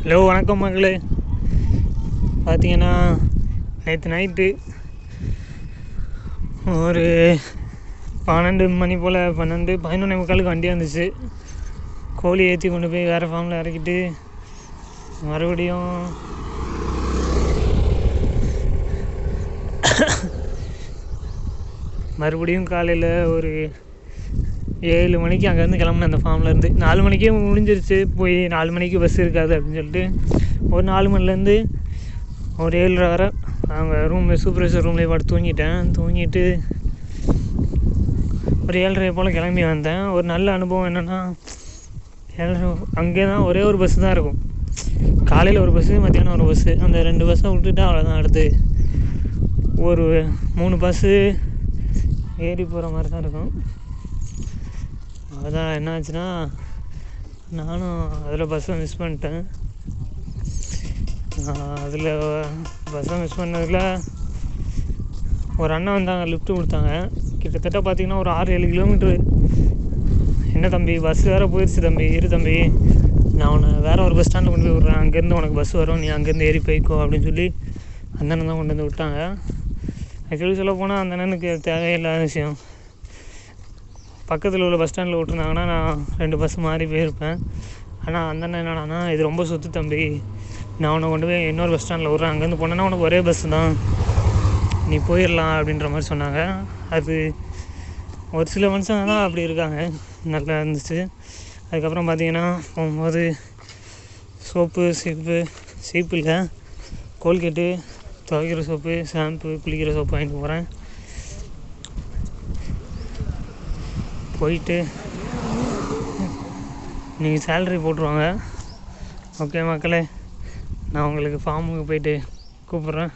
Hello வணக்கம் மகளே. பார்த்தீங்கன்னா நேற்று நைட்டு ஒரு 12 மணி போல் 11:45 வண்டி வந்துச்சு. கோழி ஏற்றி கொண்டு போய் வேறு ஃபார்மில் இறக்கிட்டு மறுபடியும் காலையில் ஒரு 7 மணிக்கு அங்கேருந்து கிளம்புனேன். அந்த ஃபார்ம்லேருந்து 4 மணிக்கே முடிஞ்சிருச்சு. போய் 4 மணிக்கு பஸ் இருக்காது அப்படின்னு சொல்லிட்டு ஒரு 4 மணிலேருந்து ஒரு 7:30 வரை அவங்க சூப்பர்வைசர் ரூம்லேயே படுத்து தூங்கிட்டு ஒரு 7:30 போல் கிளம்பி வந்தேன். ஒரு நல்ல அனுபவம் என்னென்னா, அங்கே தான் ஒரே ஒரு பஸ்ஸு தான் இருக்கும். காலையில் ஒரு பஸ்ஸு, மத்தியானம் ஒரு பஸ்ஸு. அந்த 2 பஸ்ஸை விட்டுட்டு அவ்வளோதான். அடுத்து ஒரு 3 பஸ்ஸு ஏறி போகிற மாதிரி தான் இருக்கும். அதான் என்ன ஆச்சுன்னா, நானும் அதில் பஸ்ஸை மிஸ் பண்ணிட்டேன். அதில் பஸ்ஸை மிஸ் பண்ணதில் ஒரு அண்ணன் வந்தாங்க, லிஃப்ட்டு கொடுத்தாங்க. கிட்டத்தட்ட பார்த்திங்கன்னா ஒரு 6-7 கிலோமீட்ரு. என்ன தம்பி, பஸ் வேறு போயிடுச்சு தம்பி, இரு தம்பி, நான் உன்னை வேறு ஒரு பஸ் ஸ்டாண்டில் கொண்டு போய் விட்றேன், அங்கேருந்து உனக்கு பஸ் வரும், நீ அங்கேருந்து ஏறி போய்க்கோ அப்படின்னு சொல்லி அந்த அண்ணன் தான் கொண்டு வந்து விட்டாங்க. ஆக்சுவலி சொல்ல போனால் அந்த அண்ணனுக்கு தேவையில்லாத விஷயம். பக்கத்தில் உள்ள பஸ் ஸ்டாண்டில் விட்டுருந்தாங்கன்னா நான் 2 பஸ் மாறி போயிருப்பேன். ஆனால் அந்த அண்ணன் என்னடானா, இது ரொம்ப சுற்று தம்பி, நான் உன்னை கொண்டு போய் இன்னொரு பஸ் ஸ்டாண்டில் விட்றேன், அங்கேருந்து போனேன்னா உனக்கு ஒரே பஸ்ஸு தான், நீ போயிடலாம் அப்படின்ற மாதிரி சொன்னாங்க. அது ஒரு சில மனுஷங்க தான் அப்படி இருக்காங்க. நல்லா இருந்துச்சு. அதுக்கப்புறம் பார்த்திங்கன்னா போகும்போது சீப்பு இல்லை, கோல்கேட்டு, துவைக்கிற சோப்பு, ஷாம்பு, குளிக்கிற சோப்பு வாங்கிட்டு போகிறேன். போயிட்டு நீங்கள் சேலரி போட்டுருவாங்க. ஓகே மக்களே, நான் உங்களுக்கு ஃபார்முக்கு போயிட்டு கூப்பிட்றேன்.